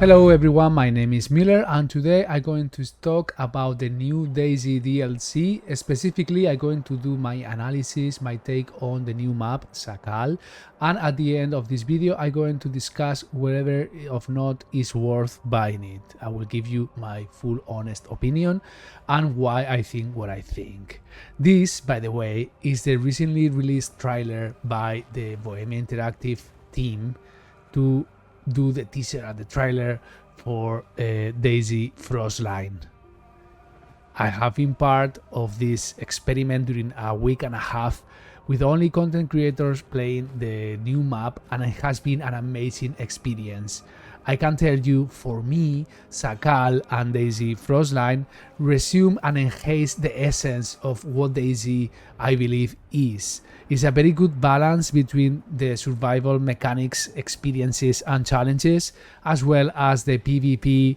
Hello everyone, my name is Miller and today I'm going to talk about the new DayZ DLC. Specifically, I'm going to do my analysis, my take on the new map, Sakhal, and at the end of this video I'm going to discuss whether or not is worth buying it. I will give you my full honest opinion and why I think what I think. This, by the way, is the recently released trailer by the Bohemia Interactive team to do the teaser and the trailer for DayZ Frostline. I have been part of this experiment during a week and a half with only content creators playing the new map, and it has been an amazing experience. I can tell you, for me, Sakhal and DayZ Frostline resume and enhance the essence of what DayZ, I believe, is. It's a very good balance between the survival mechanics, experiences and challenges, as well as the PvP,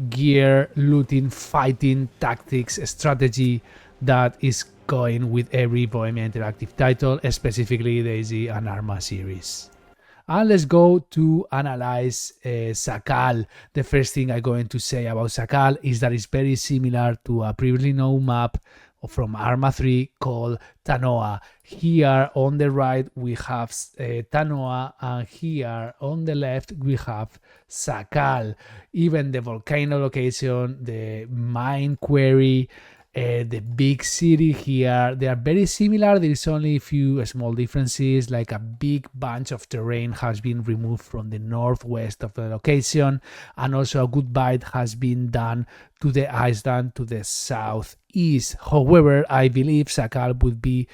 gear, looting, fighting, tactics, strategy that is going with every Bohemia Interactive title, specifically DayZ and Arma series. And let's go to analyze Sakhal. The first thing I'm going to say about Sakhal is that it's very similar to a previously known map from Arma 3 called Tanoa. Here on the right we have Tanoa, and here on the left we have Sakhal. Even the volcano location, the mine quarry, the big city here, they are very similar. There is only a few small differences, like a big bunch of terrain has been removed from the northwest of the location, and also a good bite has been done to the island to the southeast. However, I believe Sakhal would be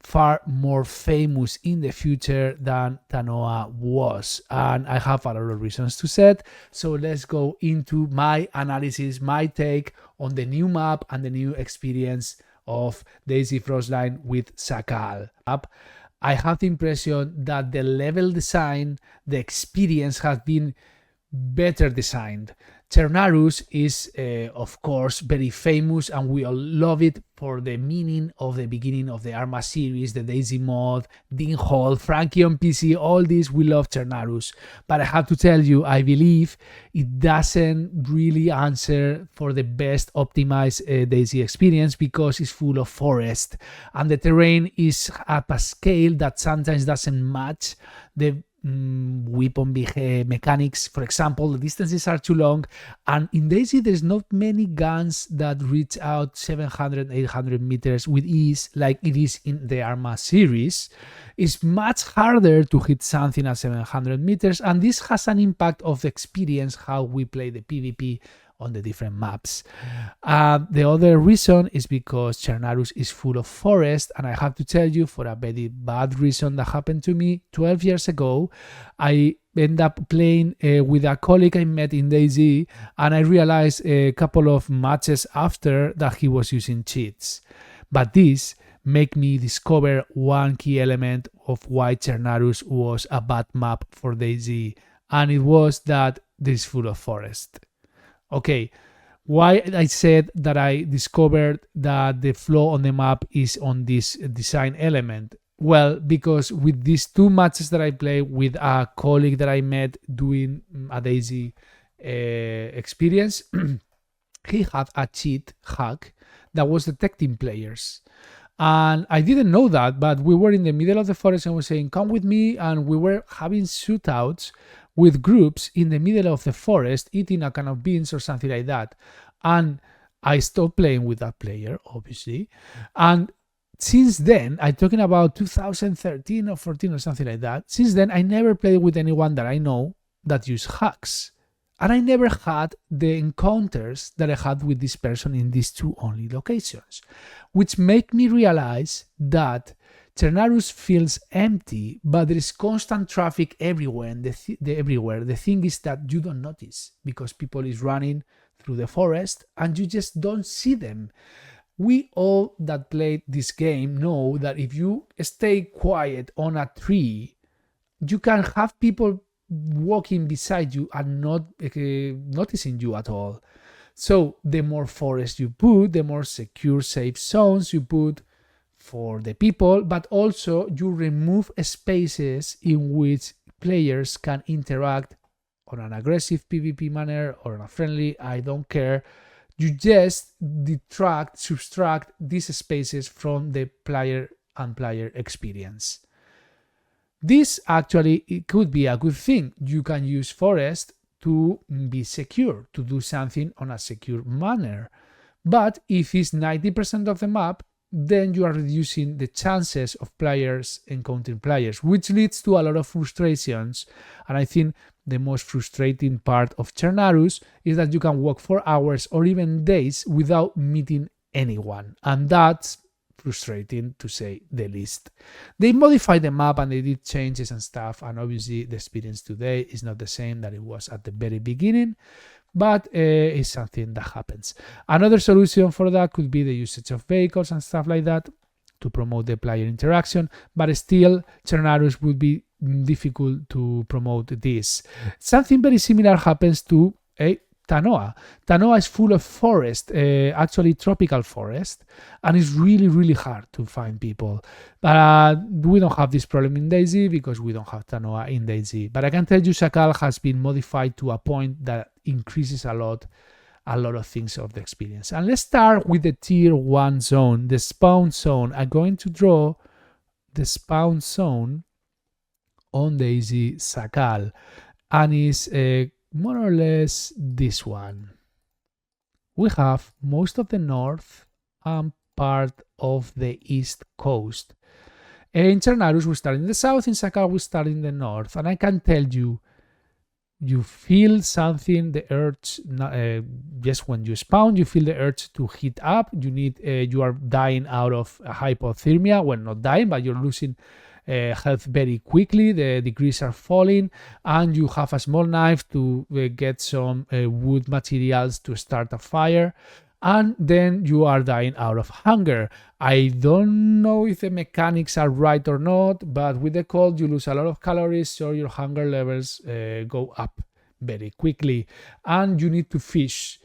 far more famous in the future than Tanoa was, and I have a lot of reasons to say it. So let's go into my analysis, my take on the new map and the new experience of DayZ Frostline with Sakhal. I have the impression that the level design, the experience has been better designed. Chernarus is of course very famous, and we all love it for the meaning of the beginning of the Arma series, the DayZ mod, Dean Hall, Frankie on PC, all this, we love Chernarus. But I have to tell you, I believe it doesn't really answer for the best optimized DayZ experience, because it's full of forest and the terrain is at a scale that sometimes doesn't match the weapon mechanics. For example, the distances are too long, and in DayZ there's not many guns that reach out 700-800 meters with ease like it is in the Arma series. It's much harder to hit something at 700 meters, and this has an impact of the experience how we play the PvP on the different maps. The other reason is because Chernarus is full of forest, and I have to tell you, for a very bad reason that happened to me 12 years ago, I ended up playing with a colleague I met in DayZ, and I realized a couple of matches after that he was using cheats. But this made me discover one key element of why Chernarus was a bad map for DayZ, and it was that it is full of forest. Okay, why I said that I discovered that the flaw on the map is on this design element? Well, because with these two matches that I played with a colleague that I met doing a DayZ experience, he had a cheat hack that was detecting players. And I didn't know that, but we were in the middle of the forest and we were saying, come with me, and we were having shootouts with groups in the middle of the forest, eating a can of beans or something like that. And I stopped playing with that player, obviously. And since then, I'm talking about 2013 or 14 or something like that. Since then, I never played with anyone that I know that use hacks. And I never had the encounters that I had with this person in these two only locations, which make me realize that Chernarus feels empty, but there is constant traffic everywhere. And the thing is that you don't notice, because people is running through the forest and you just don't see them. We all that played this game know that if you stay quiet on a tree, you can have people walking beside you and not noticing you at all. So the more forest you put, the more secure, safe zones you put for the people, but also you remove spaces in which players can interact on an aggressive PvP manner or on a friendly, I don't care. You just subtract these spaces from the player and player experience. This actually, it could be a good thing. You can use forest to be secure, to do something on a secure manner. But if it's 90% of the map, then you are reducing the chances of players encountering players, which leads to a lot of frustrations. And I think the most frustrating part of Chernarus is that you can walk for hours or even days without meeting anyone. And that's frustrating, to say the least. They modified the map and they did changes and stuff, and obviously the experience today is not the same that it was at the very beginning, but it's something that happens. Another solution for that could be the usage of vehicles and stuff like that to promote the player interaction, but still Chernarus would be difficult to promote this. Something very similar happens to Tanoa. Tanoa is full of forest, actually tropical forest, and it's really, really hard to find people. But we don't have this problem in DayZ because we don't have Tanoa in DayZ. But I can tell you Sakhal has been modified to a point that increases a lot of things of the experience. And let's start with the tier 1 zone, the spawn zone. I'm going to draw the spawn zone on DayZ Sakhal, and it's more or less this one. We have most of the north and part of the east coast. In Chernarus we start in the south, in Sakhal we start in the north, and I can tell you, you feel something, the urge, just when you spawn, you feel the urge to heat up. You are dying out of hypothermia. Well, not dying, but you're losing health very quickly. The degrees are falling, and you have a small knife to get some wood materials to start a fire, and then you are dying out of hunger. I don't know if the mechanics are right or not, but with the cold you lose a lot of calories, so your hunger levels go up very quickly, and you need to fish.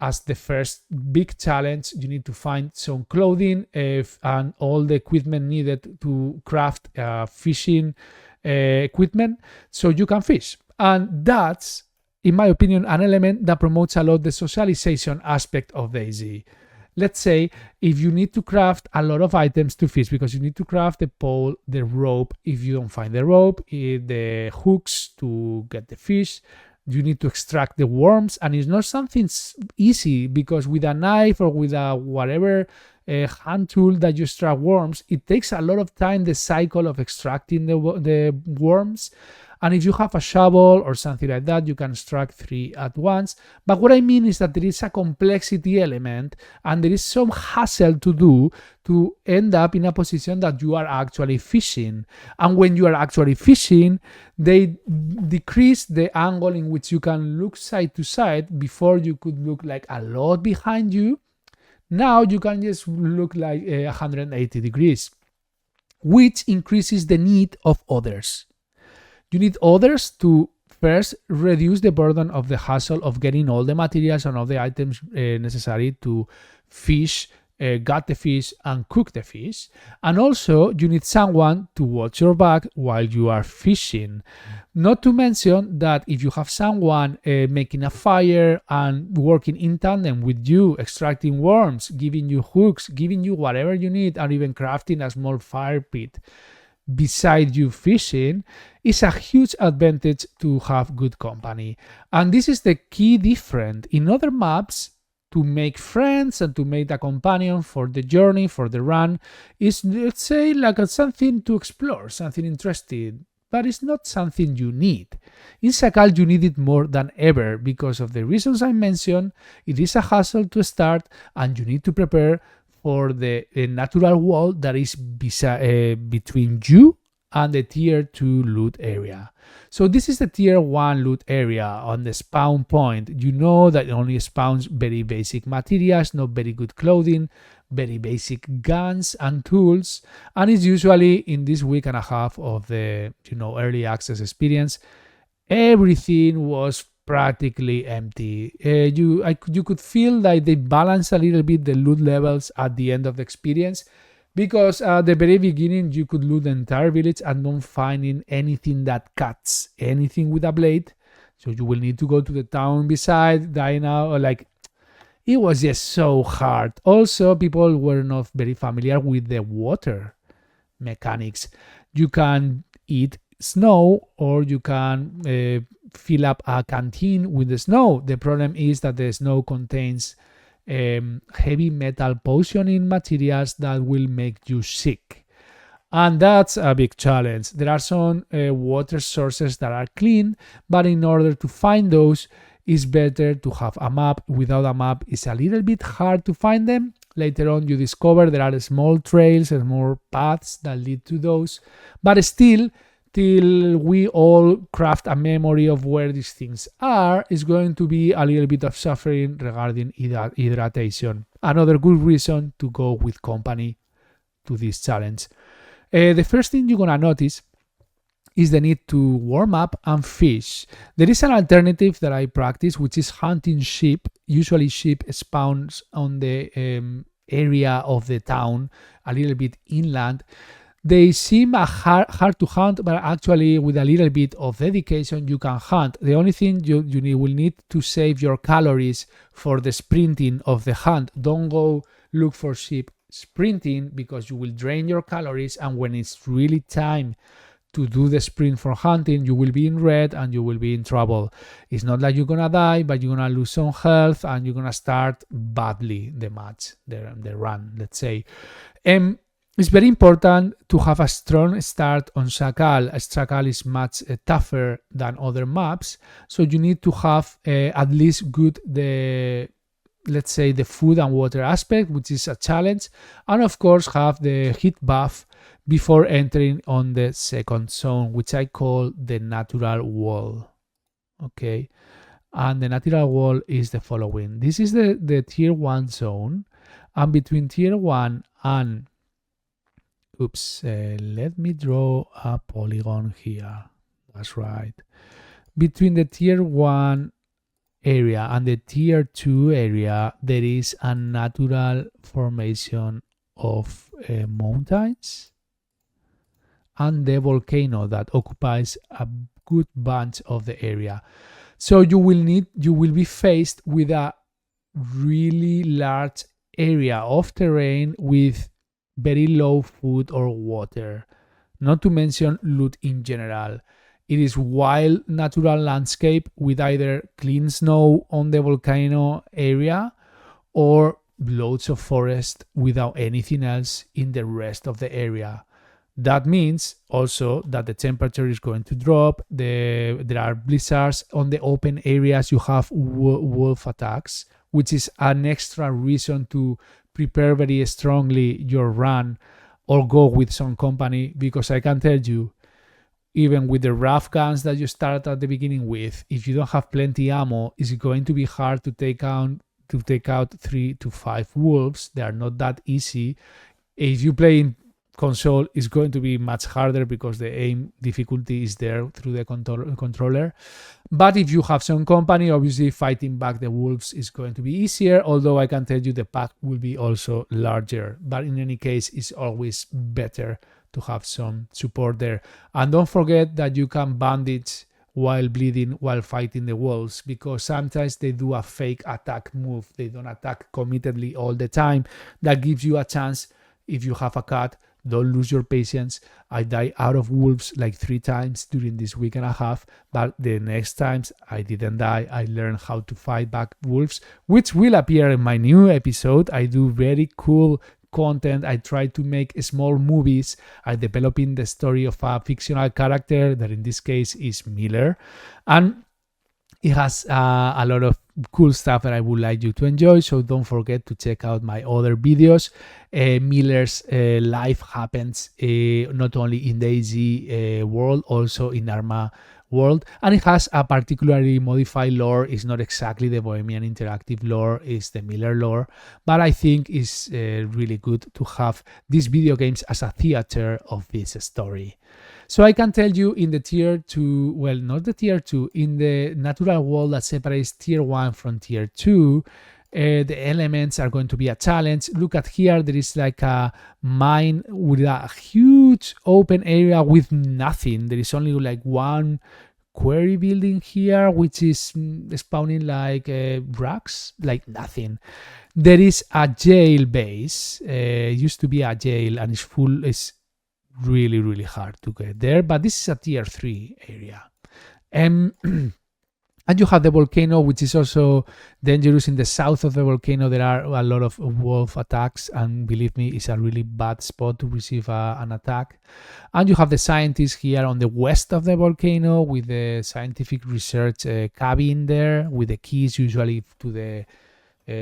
As the first big challenge, you need to find some clothing and all the equipment needed to craft fishing equipment so you can fish. And that's, in my opinion, an element that promotes a lot the socialization aspect of DayZ. Let's say if you need to craft a lot of items to fish, because you need to craft the pole, the rope, if you don't find the rope, the hooks to get the fish, you need to extract the worms, and it's not something easy, because with a knife or with a whatever hand tool that you extract worms, it takes a lot of time, the cycle of extracting the worms. And if you have a shovel or something like that, you can extract 3 at once. But what I mean is that there is a complexity element, and there is some hassle to do to end up in a position that you are actually fishing. And when you are actually fishing, they decrease the angle in which you can look side to side. Before you could look like a lot behind you. Now you can just look like 180 degrees, which increases the need of others. You need others to first reduce the burden of the hassle of getting all the materials and all the items necessary to fish, gut the fish, and cook the fish. And also, you need someone to watch your back while you are fishing. Not to mention that if you have someone making a fire and working in tandem with you, extracting worms, giving you hooks, giving you whatever you need, and even crafting a small fire pit beside you fishing, is a huge advantage to have good company. And this is the key difference. In other maps, to make friends and to make a companion for the journey, for the run, is, let's say, like something to explore, something interesting, but it's not something you need. In Sakhal, you need it more than ever because of the reasons I mentioned. It is a hassle to start, and you need to prepare for the natural wall that is between you and the tier 2 loot area. So this is the tier 1 loot area on the spawn point. You know that it only spawns very basic materials, not very good clothing, very basic guns and tools, and it's usually in this week and a half of the early access experience, everything was practically empty. You could feel like they balance a little bit the loot levels at the end of the experience, because at the very beginning you could loot the entire village and not finding anything that cuts, anything with a blade So you will need to go to the town beside Dinah, or like, it was just so hard. Also, people were not very familiar with the water mechanics. You can eat snow, or you can fill up a canteen with the snow. The problem is that the snow contains heavy metal poisoning materials that will make you sick. And that's a big challenge. There are some water sources that are clean, but in order to find those, it's better to have a map. Without a map, it's a little bit hard to find them. Later on, you discover there are small trails and more paths that lead to those. But still, till we all craft a memory of where these things are, is going to be a little bit of suffering regarding hydration. Another good reason to go with company to this challenge. The first thing you're gonna notice is the need to warm up and fish. There is an alternative that I practice, which is hunting sheep. Usually sheep spawns on the area of the town, a little bit inland. They seem hard to hunt, but actually with a little bit of dedication you can hunt. The only thing you will need to save your calories for the sprinting of the hunt. Don't go look for sheep sprinting, because you will drain your calories, and when it's really time to do the sprint for hunting, you will be in red and you will be in trouble. It's not like you're gonna die, but you're gonna lose some health and you're gonna start badly the match, the run, let's say. It's very important to have a strong start on Sakhal. Sakhal is much tougher than other maps, so you need to have at least good let's say the food and water aspect, which is a challenge, and of course have the heat buff before entering on the second zone, which I call the natural wall. Okay, and the natural wall is the following. This is the tier 1 zone, and between tier 1 and let me draw a polygon here. That's right. Between the tier 1 area and the tier 2 area, there is a natural formation of mountains and the volcano that occupies a good bunch of the area. So you will be faced with a really large area of terrain with very low food or water, not to mention loot in general. It is wild natural landscape with either clean snow on the volcano area or loads of forest without anything else in the rest of the area. That means also that the temperature is going to drop. There are blizzards on the open areas. You have wolf attacks, which is an extra reason to prepare very strongly your run or go with some company, because I can tell you, even with the rough guns that you start at the beginning with, if you don't have plenty ammo, it's going to be hard to take out 3 to 5 wolves. They are not that easy. If you play in console, it's going to be much harder because the aim difficulty is there through the controller. But if you have some company, obviously fighting back the wolves is going to be easier, although I can tell you the pack will be also larger. But in any case, it's always better to have some support there. And don't forget that you can bandage while bleeding while fighting the wolves, because sometimes they do a fake attack move. They don't attack committedly all the time. That gives you a chance. If you have a cat, don't lose your patience. I died out of wolves like 3 times during this week and a half, but the next times I didn't die. I learned how to fight back wolves, which will appear in my new episode. I do very cool content. I try to make small movies. I'm developing the story of a fictional character that in this case is Miller, and it has a lot of cool stuff that I would like you to enjoy. So don't forget to check out my other videos. Miller's life happens not only in DayZ world, also in Arma world, and it has a particularly modified lore. It's not exactly the Bohemian Interactive lore, it's the Miller lore, but I think it's really good to have these video games as a theater of this story. So I can tell you in the tier 2, well, not the tier 2, in the natural wall that separates tier 1 from tier 2, the elements are going to be a challenge. Look at here, there is like a mine with a huge open area with nothing. There is only like one quarry building here, which is spawning like rocks, like nothing. There is a jail base. Used to be a jail, and it's full. It's really, really hard to get there, but this is a tier 3 area. And you have the volcano, which is also dangerous. In the south of the volcano, there are a lot of wolf attacks, and believe me, it's a really bad spot to receive an attack. And you have the scientists here on the west of the volcano with the scientific research cabin there with the keys usually to the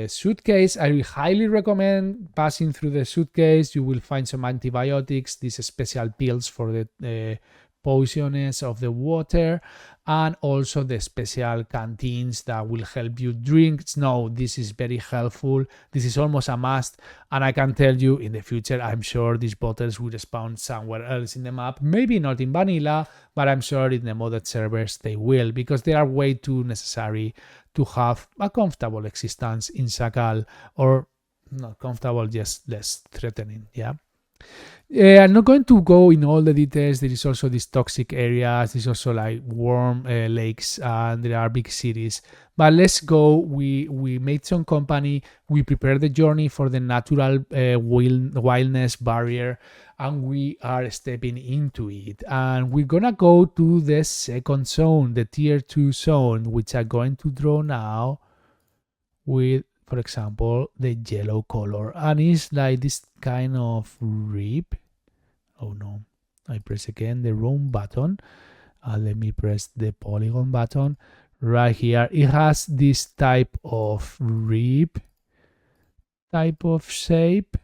suitcase. I highly recommend passing through the suitcase. You will find some antibiotics, these special pills for the poisonous of the water, and also the special canteens that will help you drink. No, this is very helpful. This is almost a must, and I can tell you in the future, I'm sure these bottles will spawn somewhere else in the map. Maybe not in vanilla, but I'm sure in the modded servers they will, because they are way too necessary to have a comfortable existence in Sakhal, or not comfortable, just less threatening. Yeah. I'm not going to go in all the details. There is also these toxic areas. There's also like warm lakes, and there are big cities. But let's go. We made some company. We prepared the journey for the natural wildness barrier, and we are stepping into it. And we're gonna go to the second zone, the tier 2 zone, which I'm going to draw now with, for example, the yellow color, and it's like this kind of rip. Oh no, I press again the wrong button. Let me press the polygon button right here. It has this type of rip, type of shape,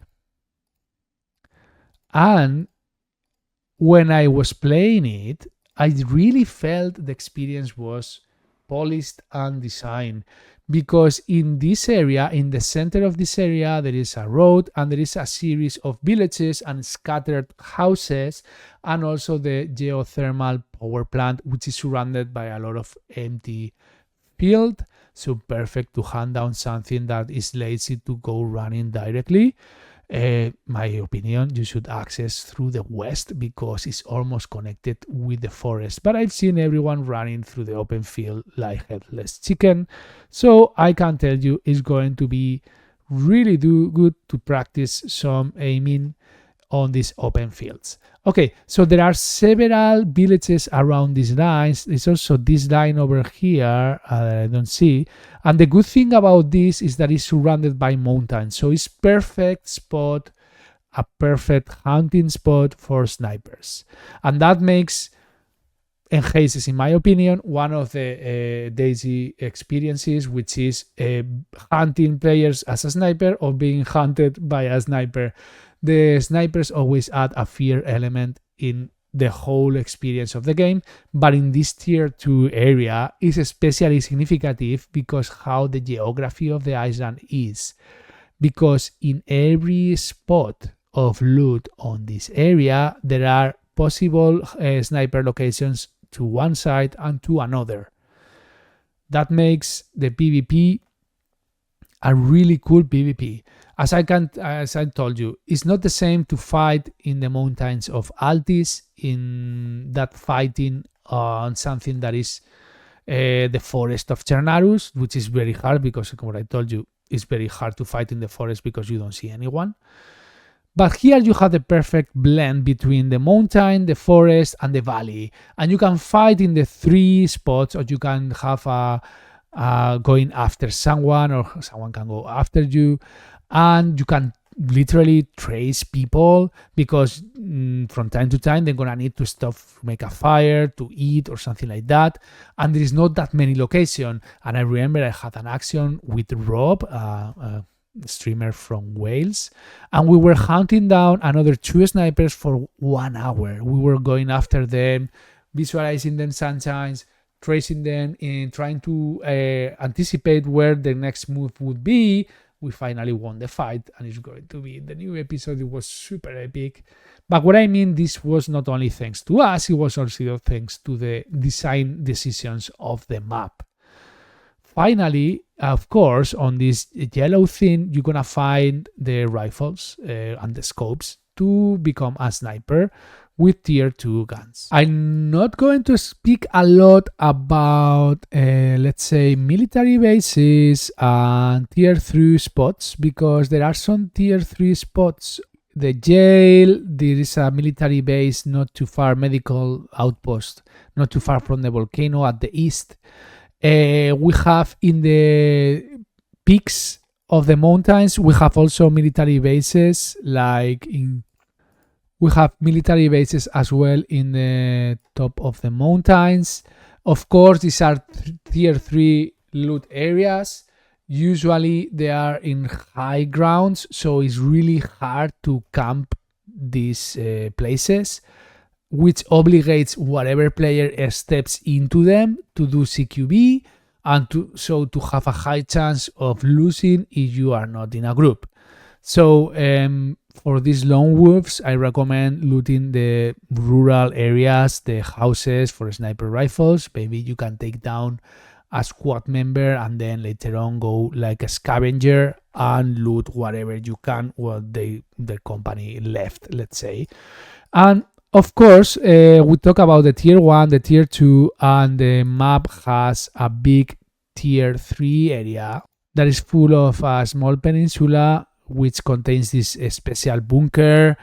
and when I was playing it, I really felt the experience was polished and designed, because in this area, in the center of this area, there is a road, and there is a series of villages and scattered houses, and also the geothermal power plant, which is surrounded by a lot of empty field. So perfect to hand down something that is lazy to go running directly. My opinion, you should access through the west, because it's almost connected with the forest. But I've seen everyone running through the open field like headless chicken. So I can tell you it's going to be really good to practice some aiming on these open fields. Okay, so there are several villages around these lines. There's also this line over here I don't see. And the good thing about this is that it's surrounded by mountains. So it's perfect spot, a perfect hunting spot for snipers. And that makes enhances, in my opinion, one of the DayZ experiences, which is hunting players as a sniper or being hunted by a sniper. The snipers always add a fear element in the whole experience of the game, but in this tier 2 area is especially significant because how the geography of the island is. Because in every spot of loot on this area, there are possible sniper locations to one side and to another. That makes the PvP a really cool PvP. As I told you, it's not the same to fight in the mountains of Altis, in that fighting on something that is the forest of Chernarus, which is very hard because, what I told you, it's very hard to fight in the forest because you don't see anyone. But here you have the perfect blend between the mountain, the forest, and the valley. And you can fight in the 3 spots, or you can have going after someone, or someone can go after you. And you can literally trace people, because from time to time they're gonna need to stop, make a fire, to eat or something like that. And there is not that many locations. And I remember I had an action with Rob, a streamer from Wales, and we were hunting down another 2 snipers for 1 hour. We were going after them, visualizing them sometimes, tracing them, and trying to anticipate where the next move would be. We finally won the fight, and it's going to be in the new episode. It was super epic. But what I mean, this was not only thanks to us, it was also thanks to the design decisions of the map. Finally, of course, on this yellow thing, you're gonna find the rifles and the scopes to become a sniper. with tier 2 guns. I'm not going to speak a lot about, let's say, military bases and tier 3 spots, because there are some tier 3 spots. The jail, there is a military base not too far, medical outpost not too far from the volcano at the east. We have in the peaks of the mountains, we have also military bases, we have military bases as well in the top of the mountains. Of course, these are tier 3 loot areas. Usually they are in high grounds, so it's really hard to camp these places, which obligates whatever player steps into them to do CQB and to have a high chance of losing if you are not in a group. So for these lone wolves, I recommend looting the rural areas, the houses for sniper rifles. Maybe you can take down a squad member and then later on go like a scavenger and loot whatever you can what the company left, let's say. And of course, we talk about the tier 1, the tier 2, and the map has a big tier 3 area that is full of a small peninsula which contains this special bunker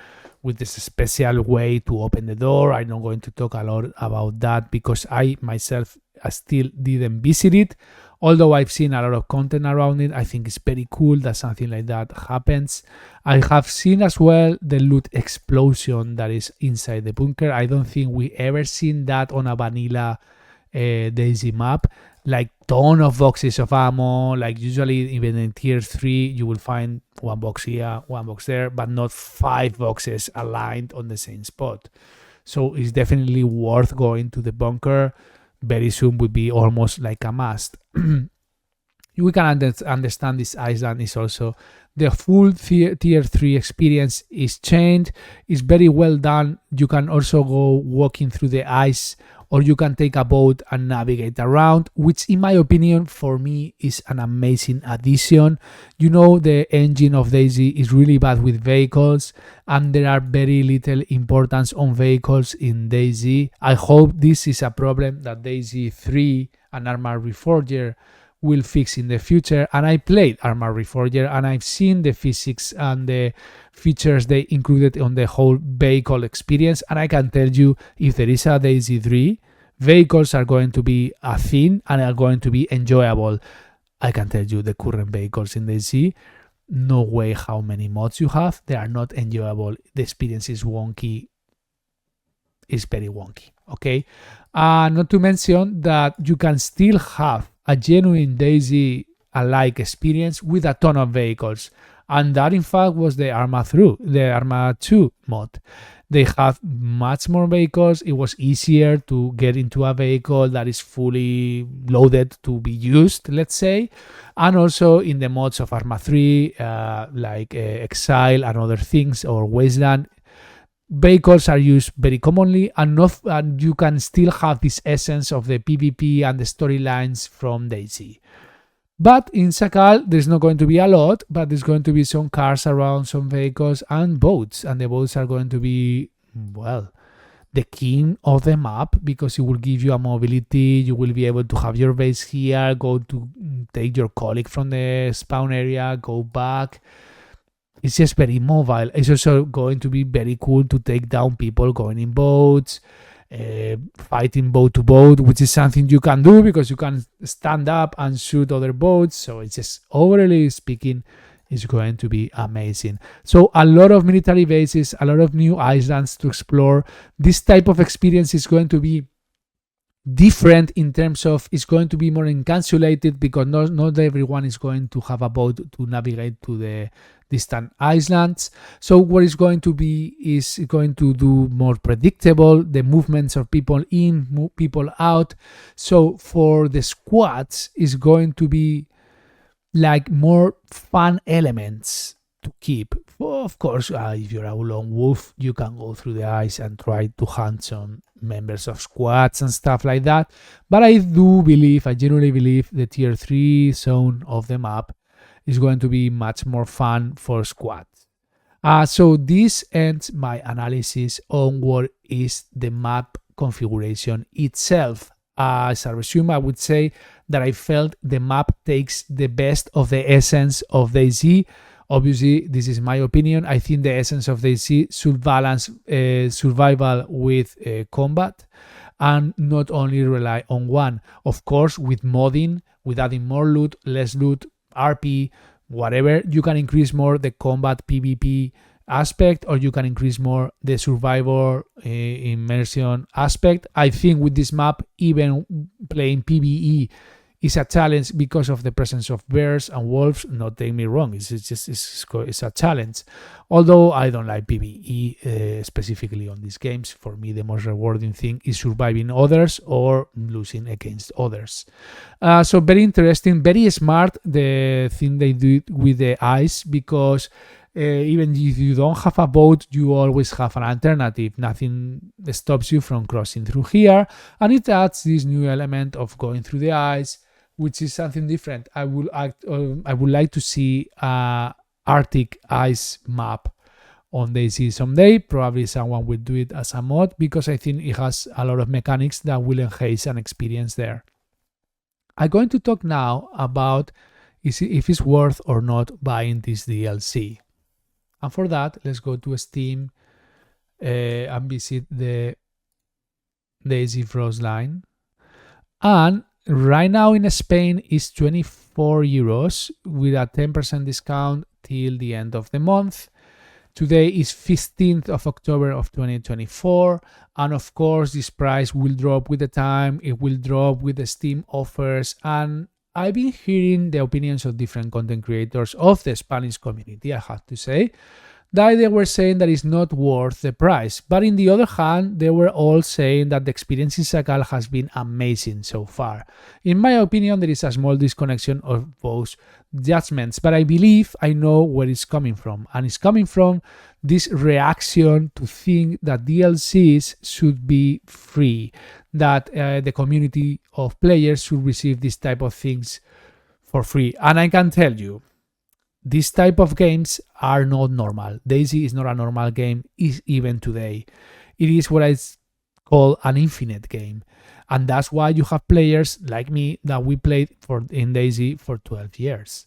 with this special way to open the door. I'm not going to talk a lot about that because I myself still didn't visit it, although I've seen a lot of content around it. I think it's very cool that something like that happens. I have seen as well the loot explosion that is inside the bunker. I don't think we ever seen that on a vanilla DayZ map. Like ton of boxes of ammo, like usually even in tier 3 you will find one box here, one box there, but not 5 boxes aligned on the same spot. So it's definitely worth going to the bunker. Very soon would be almost like a must. We can understand this island is also the full tier 3 experience is changed. It's very well done. You can also go walking through the ice, or you can take a boat and navigate around, which in my opinion for me is an amazing addition. You know, the engine of DayZ is really bad with vehicles and there are very little importance on vehicles in DayZ. I hope this is a problem that DayZ 3 and Armored Reforger will fix in the future. And I played Armored Reforger and I've seen the physics and the features they included on the whole vehicle experience, and I can tell you, if there is a DayZ 3, vehicles are going to be a thing and are going to be enjoyable. I can tell you the current vehicles in DayZ, no way how many mods you have, they are not enjoyable. The experience is wonky. It's very wonky, okay? Not to mention that you can still have a genuine DayZ-alike experience with a ton of vehicles. And that in fact was the Arma 2 mod. They have much more vehicles. It was easier to get into a vehicle that is fully loaded to be used, let's say. And also in the mods of Arma 3, like Exile and other things, or Wasteland, vehicles are used very commonly, and you can still have this essence of the PvP and the storylines from DayZ. But in Sakhal, there's not going to be a lot, but there's going to be some cars around, some vehicles, and boats. And the boats are going to be, well, the king of the map, because it will give you a mobility. You will be able to have your base here, go to take your colleague from the spawn area, go back. It's just very mobile. It's also going to be very cool to take down people going in boats, fighting boat to boat, which is something you can do because you can stand up and shoot other boats. So it's just, overall speaking, it's going to be amazing. So a lot of military bases, a lot of new islands to explore. This type of experience is going to be different in terms of, it's going to be more encapsulated because not everyone is going to have a boat to navigate to the distant islands. So what is going to be is going to do more predictable the movements of people in, people out. So for the squads is going to be like more fun elements to keep. Of course, if you're a lone wolf, you can go through the ice and try to hunt some members of squads and stuff like that. But I genuinely believe the tier 3 zone of the map is going to be much more fun for squads. So this ends my analysis on what is the map configuration itself. As a resume, I would say that I felt the map takes the best of the essence of DayZ. Obviously, this is my opinion. I think the essence of DayZ should balance survival with combat and not only rely on one. Of course, with modding, with adding more loot, less loot, RP, whatever, you can increase more the combat PvP aspect, or you can increase more the survivor immersion aspect. I think with this map, even playing PvE is a challenge because of the presence of bears and wolves. Not take me wrong, it's a challenge. Although I don't like PvE specifically on these games. For me, the most rewarding thing is surviving others or losing against others. So very interesting, very smart the thing they do with the ice, because even if you don't have a boat, you always have an alternative. Nothing stops you from crossing through here, and it adds this new element of going through the ice, which is something different. I would like to see a Arctic ice map on DayZ someday. Probably someone will do it as a mod, because I think it has a lot of mechanics that will enhance an experience there. I'm going to talk now about if it's worth or not buying this DLC. And for that, let's go to Steam and visit the DayZ Frostline. And right now in Spain is 24 euros with a 10% discount till the end of the month. Today is 15th of October of 2024, and of course this price will drop with the time. It will drop with the Steam offers, and I've been hearing the opinions of different content creators of the Spanish community, I have to say, that they were saying that it's not worth the price. But on the other hand, they were all saying that the experience in Sakhal has been amazing so far. In my opinion, there is a small disconnection of both judgments, but I believe I know where it's coming from. And it's coming from this reaction to think that DLCs should be free, that the community of players should receive this type of things for free. And I can tell you, these type of games are not normal. DayZ is not a normal game, even today. It is what I call an infinite game. And that's why you have players like me that we played in DayZ for 12 years.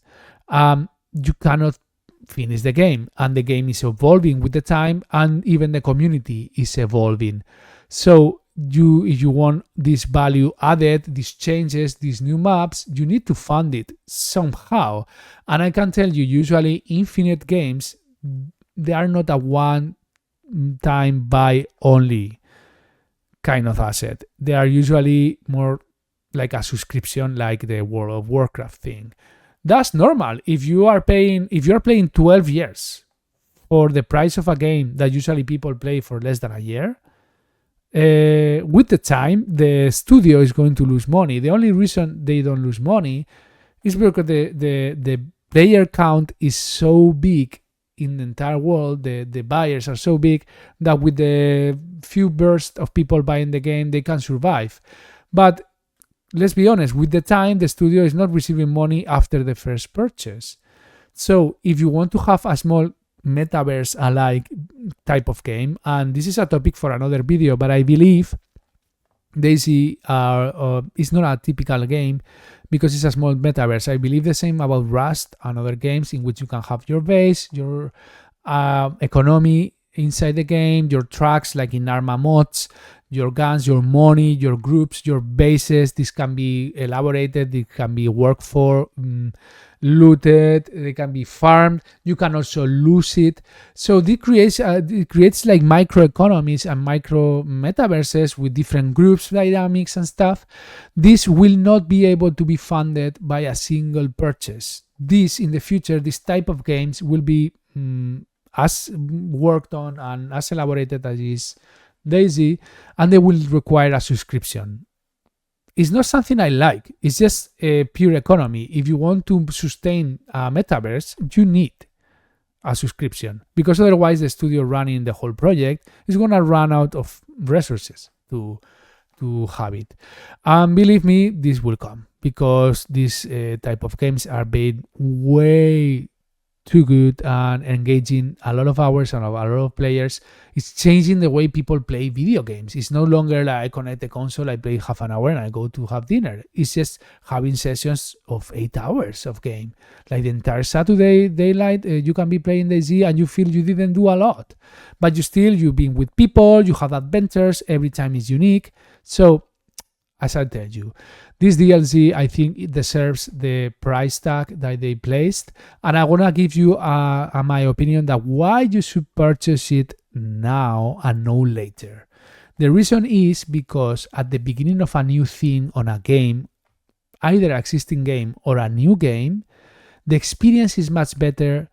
You cannot finish the game, and the game is evolving with the time, and even the community is evolving. So if you want this value added, these changes, these new maps, you need to fund it somehow. And I can tell you, usually infinite games, they are not a one-time buy only kind of asset. They are usually more like a subscription, like the World of Warcraft thing. That's normal. If you're playing 12 years for the price of a game that usually people play for less than a year, with the time, the studio is going to lose money. The only reason they don't lose money is because the player count is so big in the entire world, the buyers are so big that with the few bursts of people buying the game, they can survive. But let's be honest, with the time, the studio is not receiving money after the first purchase. So if you want to have a small metaverse-alike type of game, and this is a topic for another video, but I believe DayZ is not a typical game because it's a small metaverse. I believe the same about Rust and other games in which you can have your base, your economy inside the game, your tracks like in Arma mods, your guns, your money, your groups, your bases. This can be elaborated, it can be worked for, looted, they can be farmed, you can also lose it. So it creates like microeconomies and micro metaverses with different groups dynamics and stuff. This will not be able to be funded by a single purchase. This in the future, this type of games will be as worked on and as elaborated as is DayZ, and they will require a subscription. It's not something I like. It's just a pure economy. If you want to sustain a metaverse, you need a subscription, because otherwise the studio running the whole project is going to run out of resources to have it. And believe me, this will come, because these type of games are made way too good and engaging a lot of hours and a lot of players. It's changing the way people play video games. It's no longer like I connect the console, I play half an hour and I go to have dinner. It's just having sessions of 8 hours of game. Like the entire Saturday daylight, you can be playing DayZ and you feel you didn't do a lot. But you've been with people, you have adventures, every time is unique. So as I tell you, this DLC, I think it deserves the price tag that they placed. And I want to give you my opinion that why you should purchase it now and no later. The reason is because at the beginning of a new thing on a game, either an existing game or a new game, the experience is much better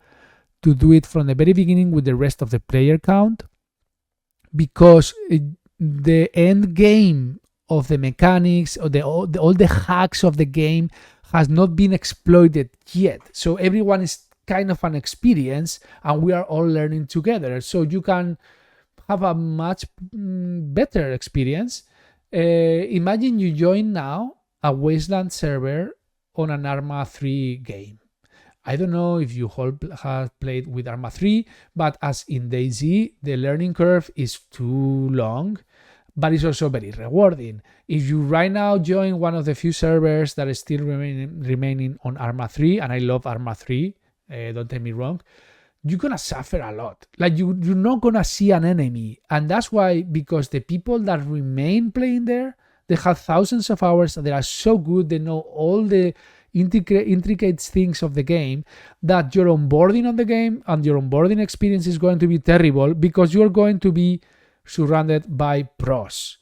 to do it from the very beginning with the rest of the player count, because the end game of the mechanics or all the hacks of the game has not been exploited yet. So everyone is kind of an experience and we are all learning together. So you can have a much better experience. Imagine you join now a Wasteland server on an Arma 3 game. I don't know if you all have played with Arma 3, but as in DayZ, the learning curve is too long, but it's also very rewarding. If you right now join one of the few servers that is still remaining on Arma 3, and I love Arma 3, don't take me wrong, you're gonna suffer a lot. Like you're not gonna see an enemy. And that's why, because the people that remain playing there, they have thousands of hours, they are so good, they know all the intricate things of the game, that your onboarding on the game and your onboarding experience is going to be terrible, because you're going to be surrounded by pros.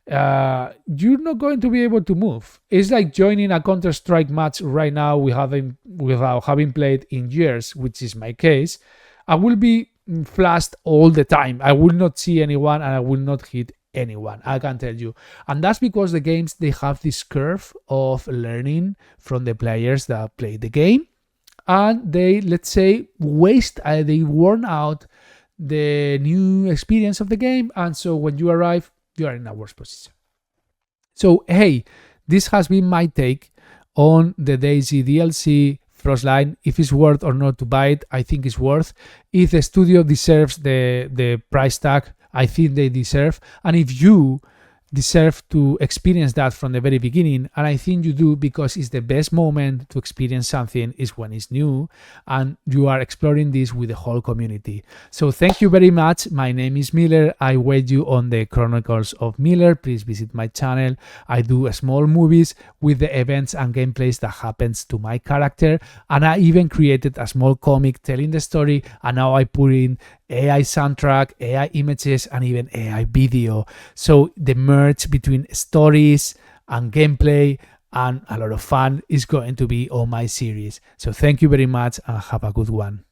You're not going to be able to move. It's like joining a Counter-Strike match right now without having played in years, which is my case. I will be flashed all the time. I will not see anyone and I will not hit anyone, I can tell you. And that's because the games, they have this curve of learning from the players that play the game, and they, let's say, they worn out the new experience of the game, and so when you arrive, you are in a worse position. So hey, this has been my take on the DayZ DLC Frostline. If it's worth or not to buy it, I think it's worth. If the studio deserves the price tag, I think they deserve. And if you deserve to experience that from the very beginning, and I think you do, because it's the best moment to experience something is when it's new and you are exploring this with the whole community. So thank you very much. My name is Miller. I wait you on the Chronicles of Miller. Please visit my channel. I do small movies with the events and gameplays that happens to my character, and I even created a small comic telling the story, and now I put in AI soundtrack, AI images, and even AI video. So the merge between stories and gameplay and a lot of fun is going to be on my series. So thank you very much and have a good one.